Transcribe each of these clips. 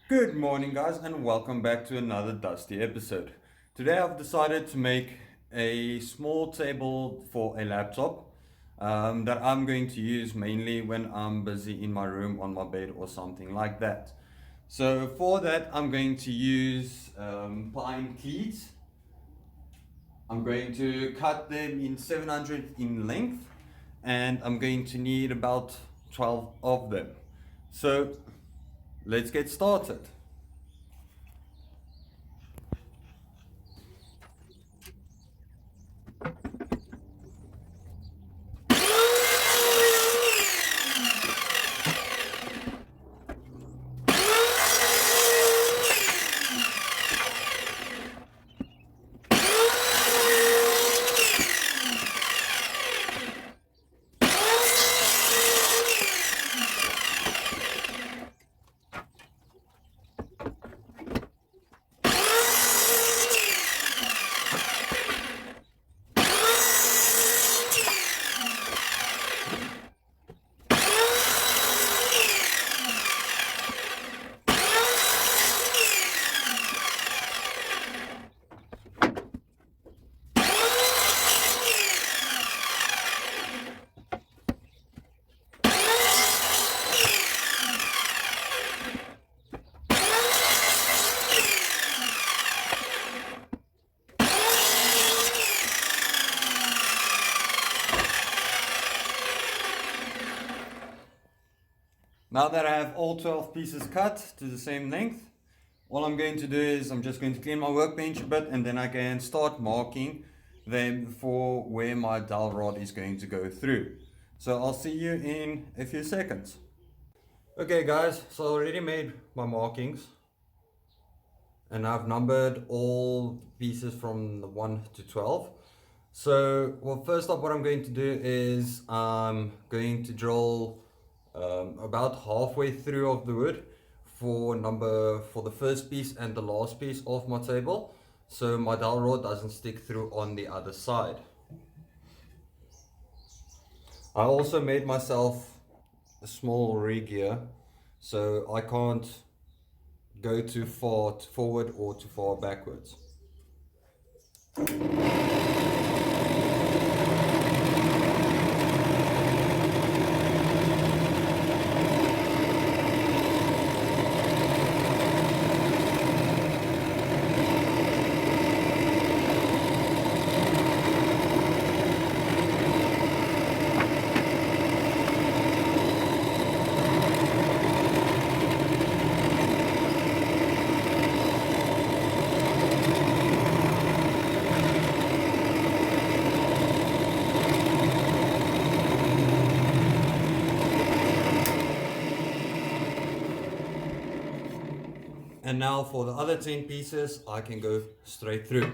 Good morning, guys, and welcome back to another Dusty episode. Today, I've decided to make a small table for a laptop that I'm going to use mainly when I'm busy in my room, on my bed, or something like that. So, for that, I'm going to use Pine Cleats. I'm going to cut them in 700 in length, and I'm going to need about 12 of them. So, let's get started. Now that I have all 12 pieces cut to the same length, all I'm going to do is I'm just going to clean my workbench a bit and then I can start marking them for where my dowel rod is going to go through. So I'll see you in a few seconds. Okay guys, so I already made my markings and I've numbered all pieces from 1 to 12. So, well, first up, what I'm going to do is I'm going to drill about halfway through of the wood for the first piece and the last piece of my table, so my dowel rod doesn't stick through on the other side. I also made myself a small rig here, so I can't go too far forward or too far backwards. And now for the other 10 pieces, I can go straight through.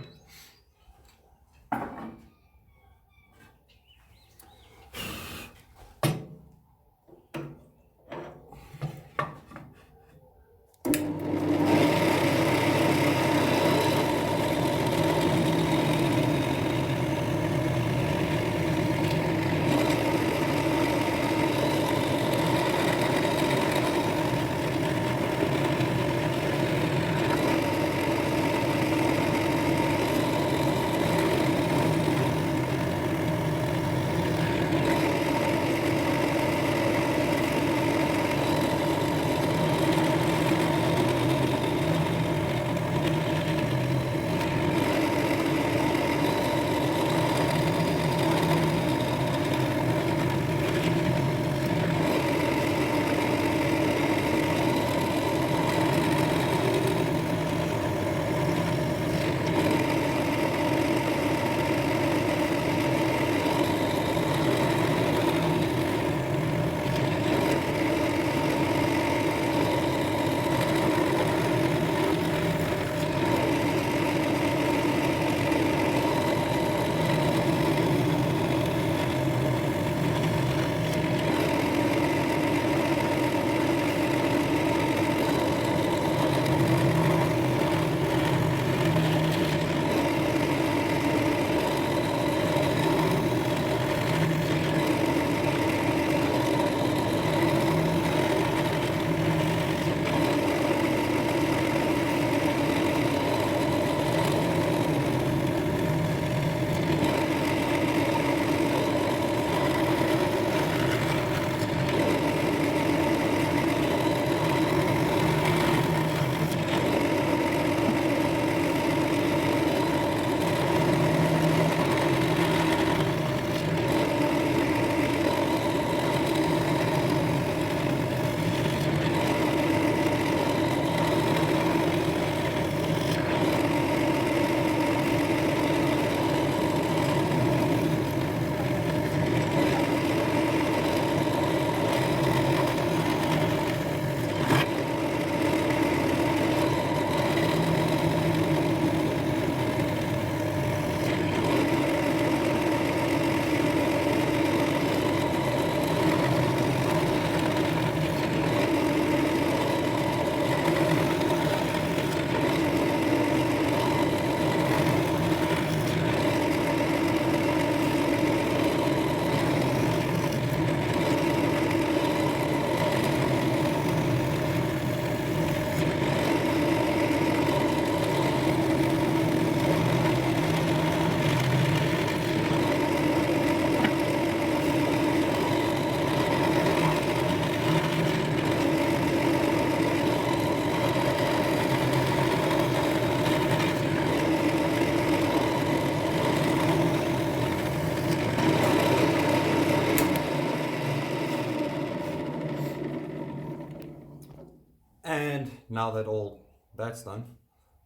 And now that all that's done,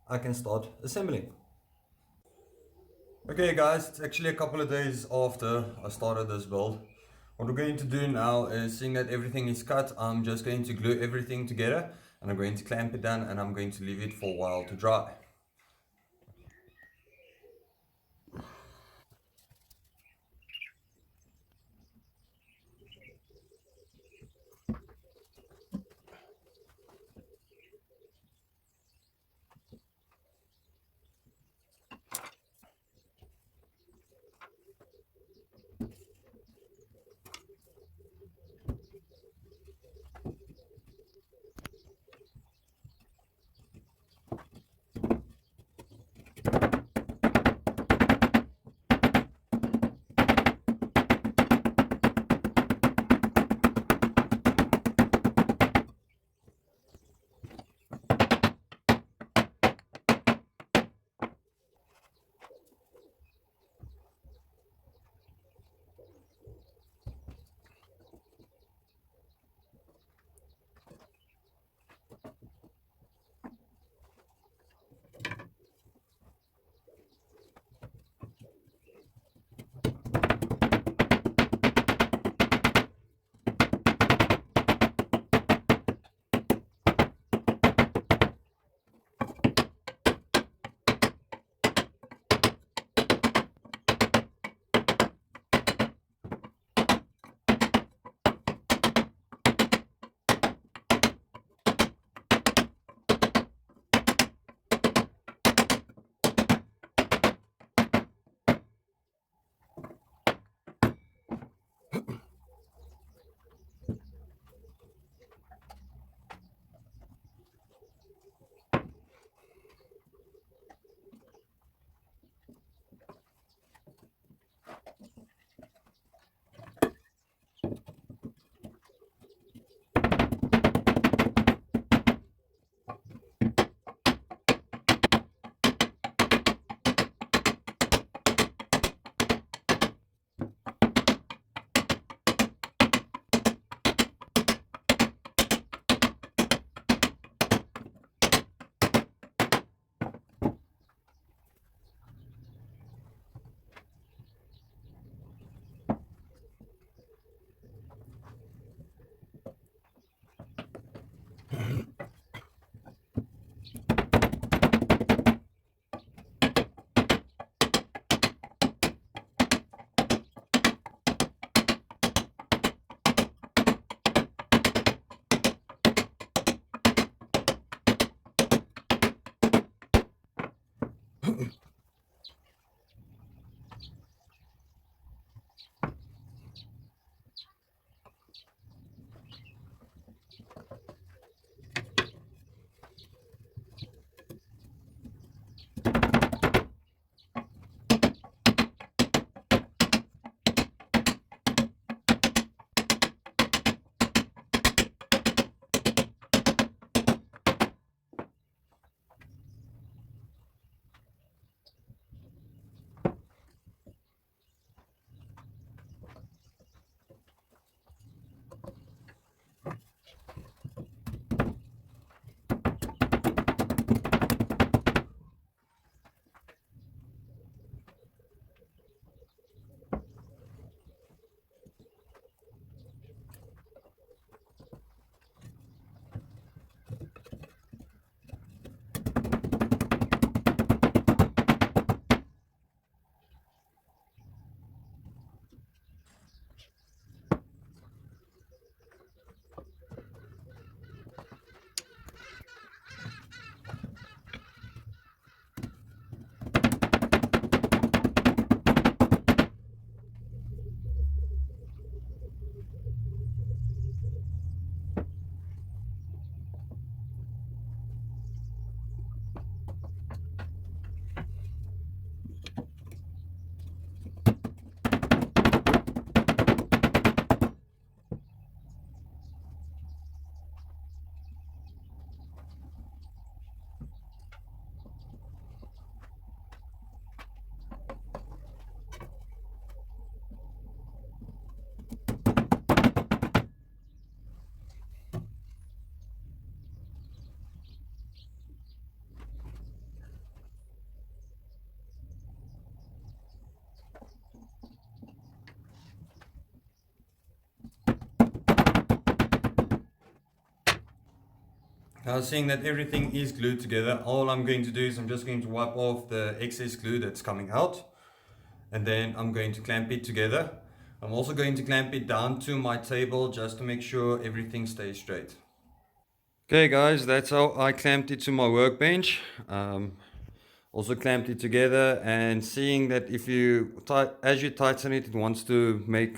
I can start assembling. Okay guys, it's actually a couple of days after I started this build. What we're going to do now is, seeing that everything is cut, I'm just going to glue everything together and I'm going to clamp it down and I'm going to leave it for a while to dry. Seeing that everything is glued together, all I'm going to do is I'm just going to wipe off the excess glue that's coming out, and then I'm going to clamp it together. I'm also going to clamp it down to my table just to make sure everything stays straight. Okay guys, that's how I clamped it to my workbench. Also clamped it together, and seeing that if you as you tighten it, it wants to make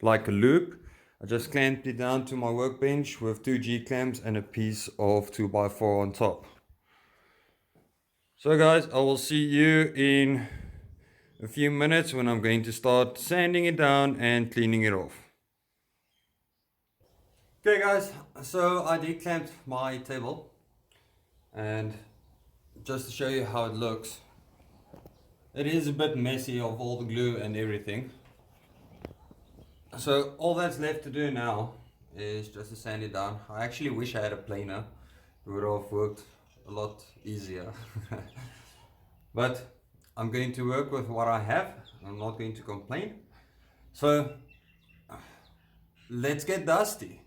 like a loop. I just clamped it down to my workbench with 2 G clamps and a piece of 2x4 on top. So guys, I will see you in a few minutes when I'm going to start sanding it down and cleaning it off. Okay guys, so I declamped my table, and just to show you how it looks, it is a bit messy of all the glue and everything. So all that's left to do now is just to sand it down. I actually wish I had a planer. It would have worked a lot easier. But I'm going to work with what I have. I'm not going to complain. So let's get dusty.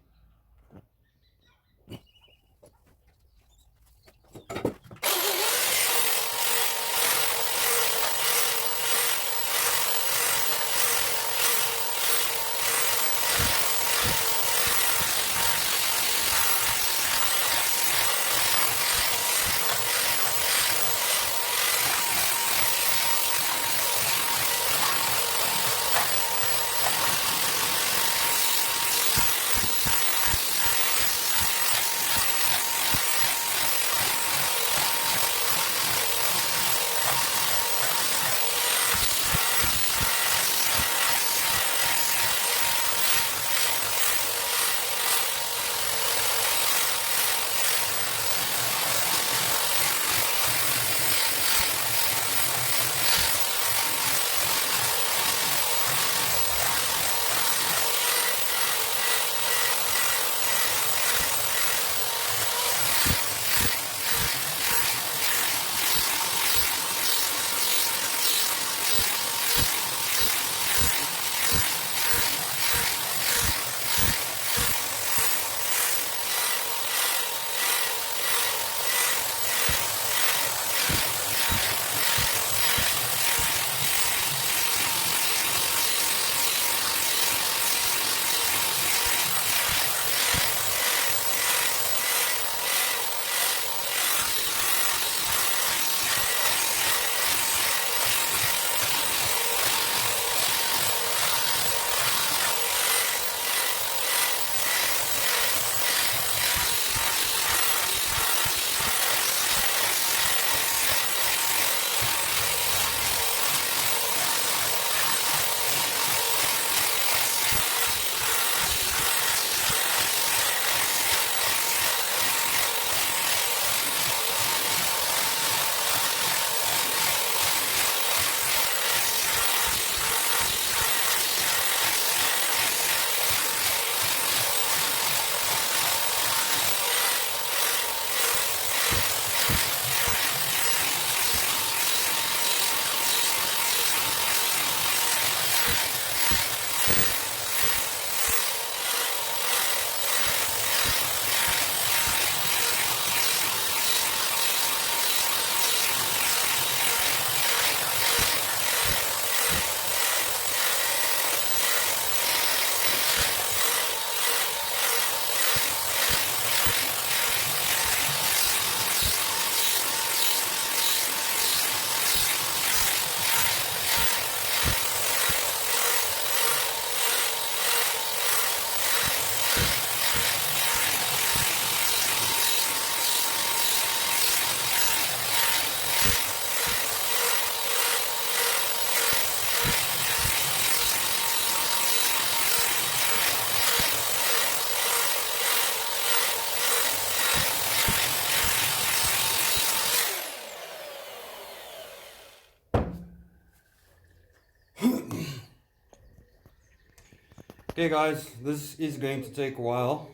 Okay guys, this is going to take a while.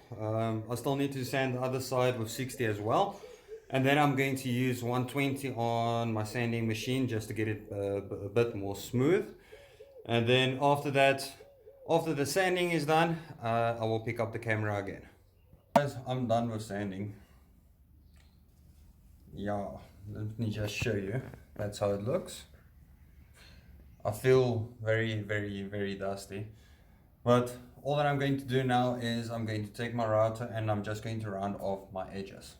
I still need to sand the other side with 60 as well. And then I'm going to use 120 on my sanding machine just to get it a bit more smooth. And then after that, after the sanding is done, I will pick up the camera again. Guys, I'm done with sanding. Yeah, let me just show you. That's how it looks. I feel very, very, very dusty. But all that I'm going to do now is I'm going to take my router and I'm just going to round off my edges.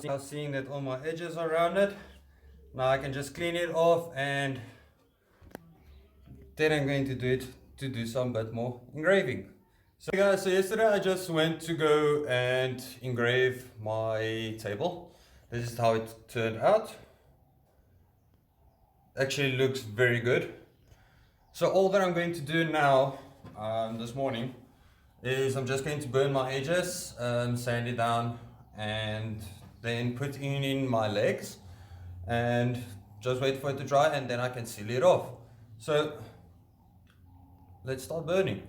Now seeing that all my edges are rounded, now I can just clean it off and then I'm going to do some bit more engraving. So guys, so yesterday I just went to go and engrave my table. This is how it turned out. Actually looks very good. So all that I'm going to do now, this morning, is I'm just going to burn my edges, sand it down, and then put in my legs and just wait for it to dry and then I can seal it off. So let's start burning.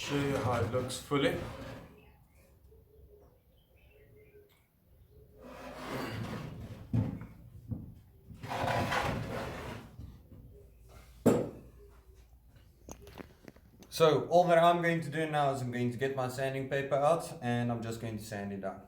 show you how it looks fully. So all that I'm going to do now is I'm going to get my sanding paper out and I'm just going to sand it down.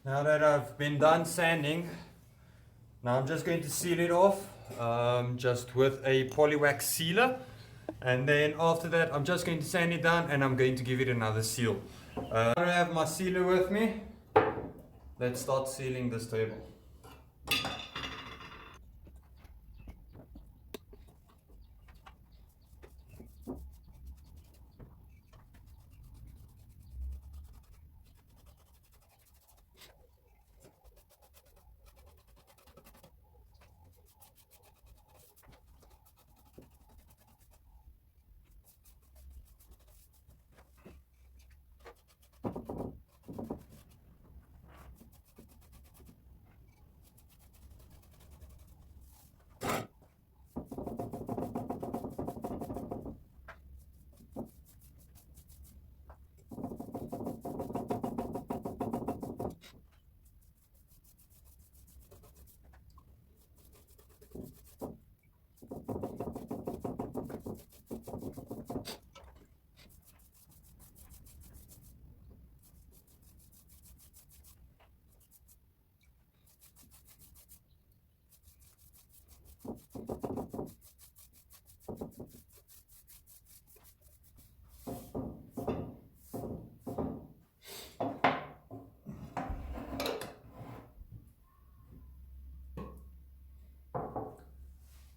Now that I've been done sanding, now I'm just going to seal it off just with a polywax sealer, and then after that I'm just going to sand it down and I'm going to give it another seal. I have my sealer with me. Let's start sealing this table.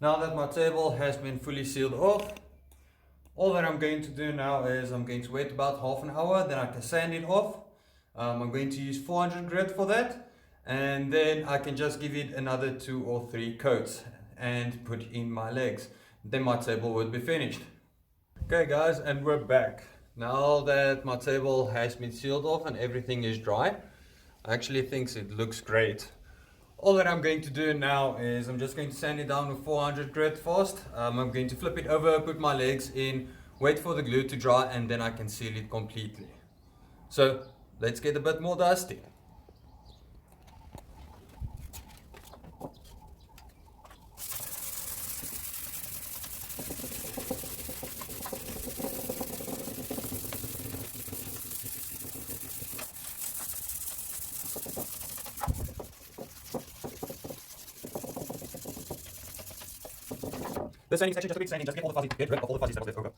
Now that my table has been fully sealed off, all that I'm going to do now is I'm going to wait about half an hour, then I can sand it off. I'm going to use 400 grit for that, and then I can just give it another 2 or 3 coats and put in my legs. Then my table would be finished. Okay guys, and we're back. Now that my table has been sealed off and everything is dry, I actually think it looks great. All that I'm going to do now is I'm just going to sand it down with 400 grit fast. I'm going to flip it over, put my legs in, wait for the glue to dry, and then I can seal it completely. So let's get a bit more dusty. The sanding section, just a bit sanding, just get all the fuzzy, get rid of all the fuzzy stuff over.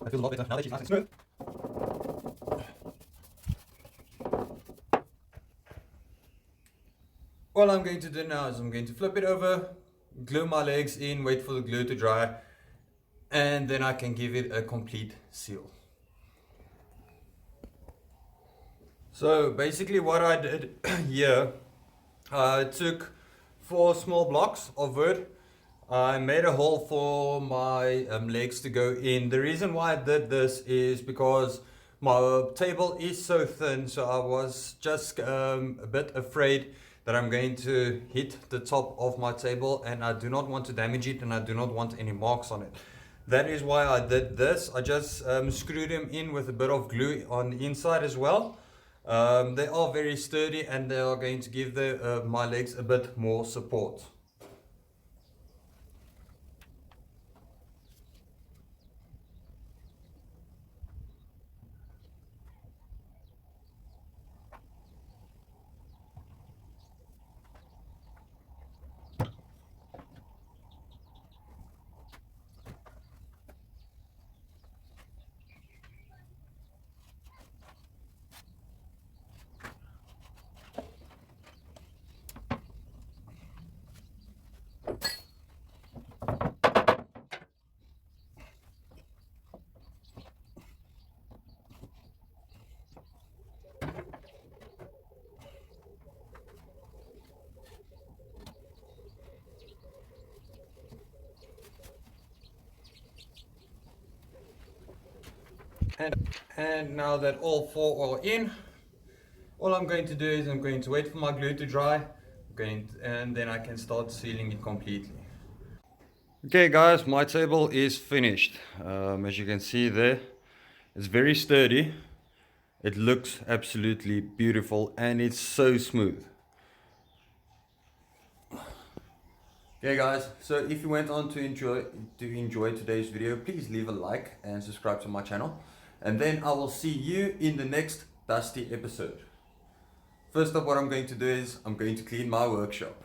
That feels a lot better now that she's nice and smooth. All I'm going to do now is I'm going to flip it over, glue my legs in, wait for the glue to dry, and then I can give it a complete seal. So basically what I did here, I took 4 small blocks of wood. I made a hole for my legs to go in. The reason why I did this is because my table is so thin, so I was just a bit afraid that I'm going to hit the top of my table, and I do not want to damage it, and I do not want any marks on it. That is why I did this. I just screwed them in with a bit of glue on the inside as well. They are very sturdy, and they are going to give my legs a bit more support. And now that all 4 are in, all I'm going to do is I'm going to wait for my glue to dry, and then I can start sealing it completely. Okay guys, my table is finished. As you can see there, it's very sturdy. It looks absolutely beautiful, and it's so smooth. Okay guys, so if you went on to enjoy today's video, please leave a like and subscribe to my channel, and then I will see you in the next dusty episode. First up, what I'm going to do is I'm going to clean my workshop.